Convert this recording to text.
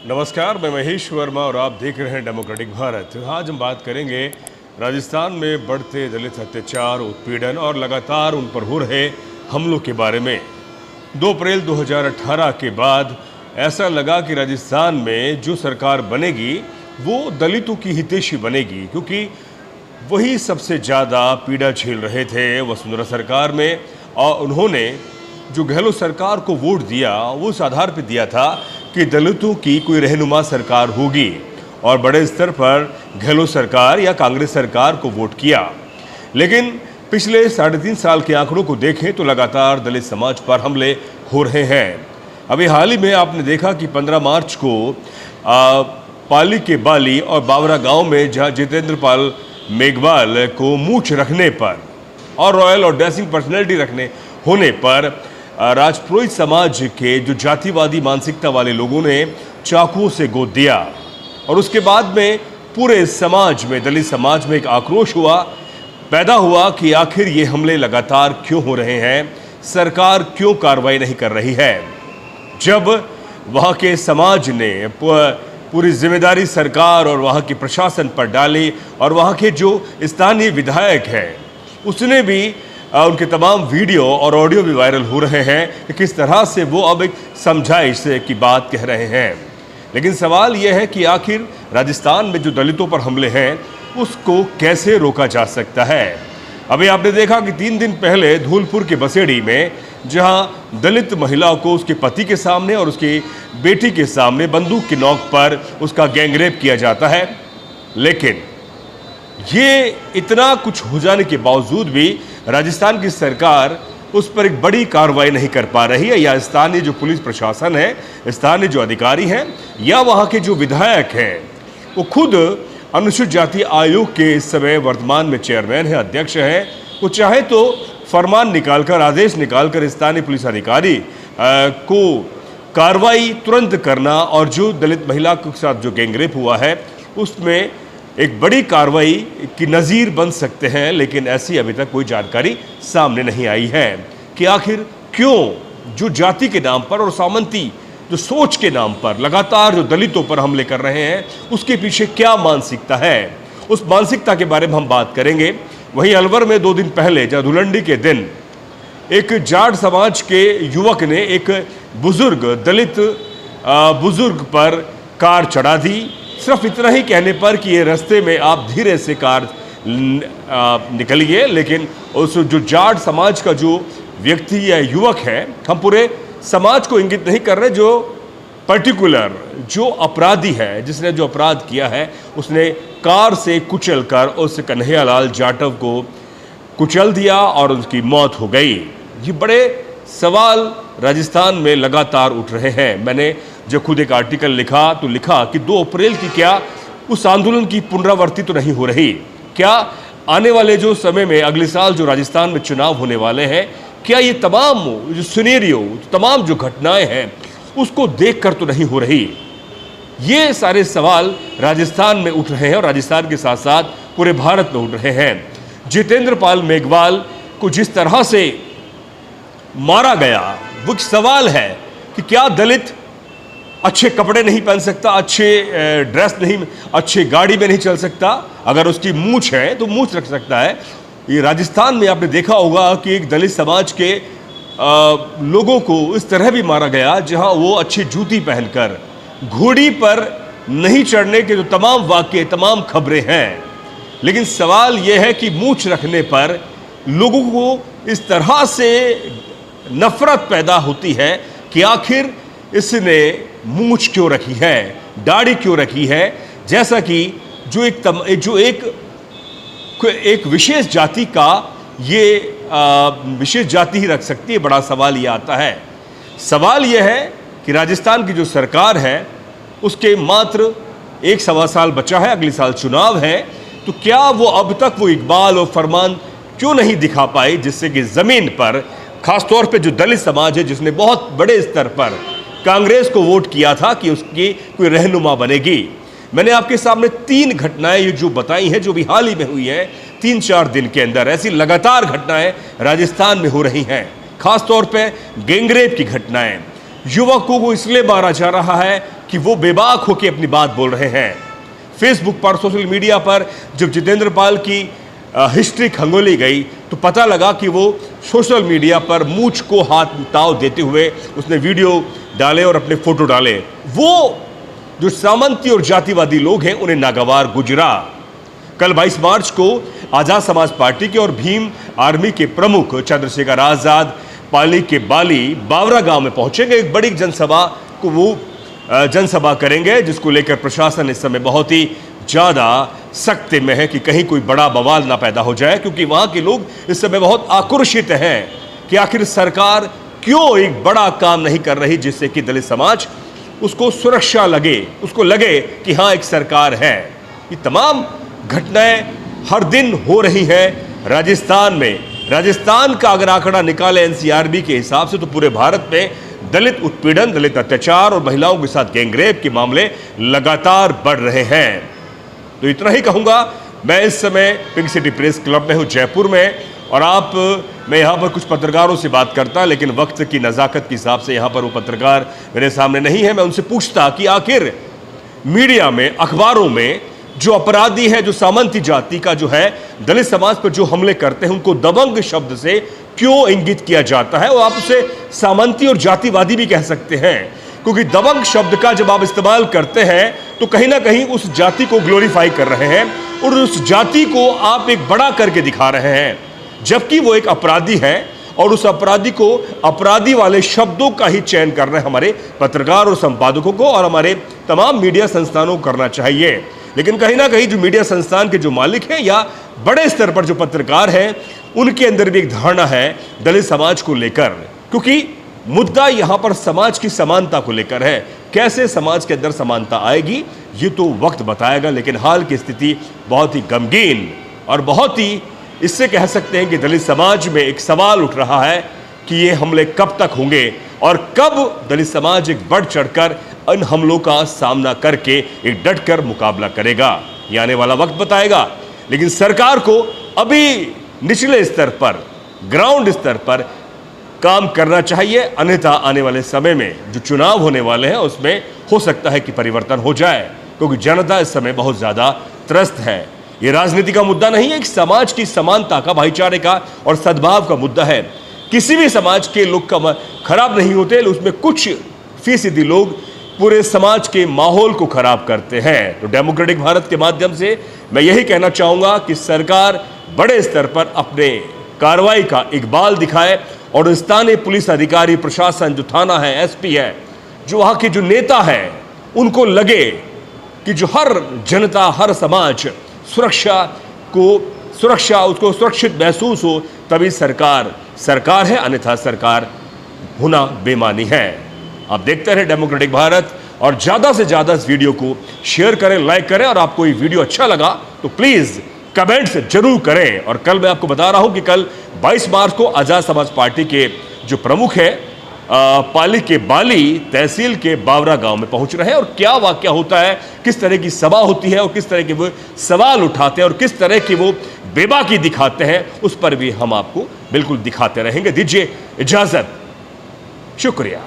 नमस्कार, मैं महेश वर्मा और आप देख रहे हैं डेमोक्रेटिक भारत। आज हम बात करेंगे राजस्थान में बढ़ते दलित अत्याचार, उत्पीड़न और लगातार उन पर हो रहे हमलों के बारे में। 2 अप्रैल 2018 के बाद ऐसा लगा कि राजस्थान में जो सरकार बनेगी वो दलितों की हितैषी बनेगी, क्योंकि वही सबसे ज़्यादा पीड़ा झेल रहे थे वसुंधरा सरकार में। और उन्होंने जो गहलोत सरकार को वोट दिया वो उस आधार पर दिया था कि दलितों की कोई रहनुमा सरकार होगी, और बड़े स्तर पर गहलोत सरकार या कांग्रेस सरकार को वोट किया। लेकिन पिछले 3.5 साल के आंकड़ों को देखें तो लगातार दलित समाज पर हमले हो रहे हैं। अभी हाल ही में आपने देखा कि 15 मार्च को पाली के बाली और बावरा गांव में जहां जितेंद्र पाल मेघवाल को मूछ रखने पर और रॉयल और ड्रेसिंग पर्सनैलिटी रखने होने पर राजपुरोहित समाज के जो जातिवादी मानसिकता वाले लोगों ने चाकुओं से गोद दिया, और उसके बाद में पूरे समाज में, दलित समाज में एक आक्रोश पैदा हुआ कि आखिर ये हमले लगातार क्यों हो रहे हैं, सरकार क्यों कार्रवाई नहीं कर रही है। जब वहाँ के समाज ने पूरी जिम्मेदारी सरकार और वहाँ के प्रशासन पर डाली, और वहाँ के जो स्थानीय विधायक हैं उसने भी उनके तमाम वीडियो और ऑडियो भी वायरल हो रहे हैं कि किस तरह से वो अब एक समझाइश की बात कह रहे हैं। लेकिन सवाल यह है कि आखिर राजस्थान में जो दलितों पर हमले हैं उसको कैसे रोका जा सकता है। अभी आपने देखा कि 3 दिन पहले धौलपुर के बसेड़ी में जहां दलित महिला को उसके पति के सामने और उसकी बेटी के सामने बंदूक की नोक पर उसका गैंगरेप किया जाता है, लेकिन ये इतना कुछ हो जाने के बावजूद भी राजस्थान की सरकार उस पर एक बड़ी कार्रवाई नहीं कर पा रही है, या स्थानीय जो पुलिस प्रशासन है, स्थानीय जो अधिकारी हैं, या वहाँ के जो विधायक हैं, वो खुद अनुसूचित जाति आयोग के इस समय वर्तमान में चेयरमैन है, अध्यक्ष हैं। वो चाहे तो फरमान निकालकर, आदेश निकालकर स्थानीय पुलिस अधिकारी को कार्रवाई तुरंत करना, और जो दलित महिला के साथ जो गैंगरेप हुआ है उसमें एक बड़ी कार्रवाई की नज़ीर बन सकते हैं। लेकिन ऐसी अभी तक कोई जानकारी सामने नहीं आई है कि आखिर क्यों जो जाति के नाम पर और सामंती जो सोच के नाम पर लगातार जो दलितों पर हमले कर रहे हैं उसके पीछे क्या मानसिकता है। उस मानसिकता के बारे में हम बात करेंगे। वहीं अलवर में 2 दिन पहले जहाँ धुलंडी के दिन एक जाट समाज के युवक ने एक बुजुर्ग दलित बुजुर्ग पर कार चढ़ा दी, सिर्फ इतना ही कहने पर कि ये रास्ते में आप धीरे से कार निकलिए। लेकिन उस जो जाट समाज का जो व्यक्ति या युवक है, हम पूरे समाज को इंगित नहीं कर रहे, जो पर्टिकुलर जो अपराधी है, जिसने जो अपराध किया है, उसने कार से कुचल कर उस कन्हैयालाल जाटव को कुचल दिया और उसकी मौत हो गई। ये बड़े सवाल राजस्थान में लगातार उठ रहे हैं। मैंने जब खुद एक आर्टिकल लिखा तो लिखा कि 2 अप्रैल की क्या उस आंदोलन की पुनरावृत्ति तो नहीं हो रही? क्या आने वाले जो समय में, अगले साल जो राजस्थान में चुनाव होने वाले हैं, क्या ये तमाम जो सिनेरियो, तमाम जो घटनाएं हैं उसको देखकर तो नहीं हो रही? ये सारे सवाल राजस्थान में उठ रहे हैं, और राजस्थान के साथ साथ पूरे भारत में उठ रहे हैं। जितेंद्र पाल मेघवाल को जिस तरह से मारा गया, वो सवाल है कि क्या दलित अच्छे कपड़े नहीं पहन सकता, अच्छे ड्रेस नहीं, अच्छे गाड़ी में नहीं चल सकता? अगर उसकी मूछ है तो मूछ रख सकता है। ये राजस्थान में आपने देखा होगा कि एक दलित समाज के लोगों को इस तरह भी मारा गया, जहां वो अच्छी जूती पहनकर घोड़ी पर नहीं चढ़ने के जो तमाम वाक्य, तमाम खबरें हैं। लेकिन सवाल यह है कि मूछ रखने पर लोगों को इस तरह से नफरत पैदा होती है कि आखिर इसने मूछ क्यों रखी है, दाढ़ी क्यों रखी है, जैसा कि जो एक विशेष जाति का ये विशेष जाति ही रख सकती है। बड़ा सवाल ये आता है। सवाल यह है कि राजस्थान की जो सरकार है उसके मात्र 1-1.25 साल बचा है, अगले साल चुनाव है, तो क्या वो अब तक वो इकबाल और फरमान क्यों नहीं दिखा पाई, जिससे कि जमीन पर खासतौर पे जो दलित समाज है, जिसने बहुत बड़े स्तर पर कांग्रेस को वोट किया था कि उसकी कोई रहनुमा बनेगी। मैंने आपके सामने 3 घटनाएं ये जो बताई हैं, जो भी हाल ही में हुई हैं 3-4 दिन के अंदर। ऐसी लगातार घटनाएं राजस्थान में हो रही हैं, खासतौर पे गैंगरेप की घटनाएं। युवकों को इसलिए मारा जा रहा है कि वो बेबाक होकर अपनी बात बोल रहे हैं। फेसबुक पर, सोशल मीडिया पर जब जितेंद्र पाल की हिस्ट्री खंगोली गई तो पता लगा कि वो सोशल मीडिया पर मूंछ को हाथ ताव देते हुए उसने वीडियो डाले और अपने फोटो डाले। वो जो सामंती और जातिवादी लोग हैं उन्हें नागवार गुजरा। कल 22 मार्च को आजाद समाज पार्टी के और भीम आर्मी के प्रमुख चंद्रशेखर आजाद पाली के बाली बावरा गांव में पहुंचेंगे। एक बड़ी जनसभा को वो जनसभा करेंगे, जिसको लेकर प्रशासन इस समय बहुत ही ज्यादा सख्ती में है कि कहीं कोई बड़ा बवाल ना पैदा हो जाए, क्योंकि वहां के लोग इस समय बहुत आक्रोशित हैं कि आखिर सरकार क्यों एक बड़ा काम नहीं कर रही जिससे कि दलित समाज उसको सुरक्षा लगे, उसको लगे कि हाँ एक सरकार है। ये तमाम घटनाएं हर दिन हो रही है राजस्थान में। राजस्थान का अगर आंकड़ा निकाले एनसीआरबी के हिसाब से तो पूरे भारत में दलित उत्पीड़न, दलित अत्याचार और महिलाओं के साथ गैंगरेप के मामले लगातार बढ़ रहे हैं। तो इतना ही कहूंगा। मैं इस समय पिंक सिटी प्रेस क्लब में हूं जयपुर में, और मैं यहाँ पर कुछ पत्रकारों से बात करता, लेकिन वक्त की नज़ाकत के हिसाब से यहाँ पर वो पत्रकार मेरे सामने नहीं है। मैं उनसे पूछता कि आखिर मीडिया में, अखबारों में जो अपराधी है, जो सामंती जाति का जो है दलित समाज पर जो हमले करते हैं, उनको दबंग शब्द से क्यों इंगित किया जाता है? और आप उसे सामंती और जातिवादी भी कह सकते हैं, क्योंकि दबंग शब्द का जब आप इस्तेमाल करते हैं तो कहीं ना कहीं उस जाति को ग्लोरीफाई कर रहे हैं और उस जाति को आप एक बड़ा करके दिखा रहे हैं, जबकि वो एक अपराधी है। और उस अपराधी को अपराधी वाले शब्दों का ही चयन कर रहे हैं हमारे पत्रकार और संपादकों को और हमारे तमाम मीडिया संस्थानों को करना चाहिए। लेकिन कहीं ना कहीं जो मीडिया संस्थान के जो मालिक हैं या बड़े स्तर पर जो पत्रकार हैं, उनके अंदर भी एक धारणा है दलित समाज को लेकर, क्योंकि मुद्दा यहां पर समाज की समानता को लेकर है। कैसे समाज के अंदर समानता आएगी ये तो वक्त बताएगा, लेकिन हाल की स्थिति बहुत ही गमगीन और बहुत ही, इससे कह सकते हैं कि दलित समाज में एक सवाल उठ रहा है कि ये हमले कब तक होंगे और कब दलित समाज एक बढ़ चढ़कर इन हमलों का सामना करके एक डटकर मुकाबला करेगा। ये आने वाला वक्त बताएगा। लेकिन सरकार को अभी निचले स्तर पर, ग्राउंड स्तर पर काम करना चाहिए, अन्यथा आने वाले समय में जो चुनाव होने वाले हैं उसमें हो सकता है कि परिवर्तन हो जाए, क्योंकि जनता इस समय बहुत ज्यादा त्रस्त है। ये राजनीति का मुद्दा नहीं है, एक समाज की समानता का, भाईचारे का और सद्भाव का मुद्दा है। किसी भी समाज के लोग खराब नहीं होते, उसमें कुछ फीसदी लोग पूरे समाज के माहौल को खराब करते हैं। तो डेमोक्रेटिक भारत के माध्यम से मैं यही कहना चाहूंगा कि सरकार बड़े स्तर पर अपने कार्रवाई का इकबाल दिखाए और स्थानीय पुलिस अधिकारी, प्रशासन, जो थाना है, एसपी है, जो वहां के जो नेता है, उनको लगे कि जो हर जनता, हर समाज उसको सुरक्षित महसूस हो, तभी सरकार है, अन्यथा सरकार होना बेमानी है। आप देखते रहे डेमोक्रेटिक भारत और ज्यादा से ज्यादा इस वीडियो को शेयर करें, लाइक करें, और आपको ये वीडियो अच्छा लगा तो प्लीज कमेंट्स जरूर करें। और कल मैं आपको बता रहा हूं कि कल 22 मार्च को आजाद समाज पार्टी के जो प्रमुख है पाली के बाली तहसील के बावरा गांव में पहुंच रहे हैं, और क्या वाकया होता है, किस तरह की सभा होती है और किस तरह के वो सवाल उठाते हैं और किस तरह की वो बेबाकी दिखाते हैं, उस पर भी हम आपको बिल्कुल दिखाते रहेंगे। दीजिए इजाजत, शुक्रिया।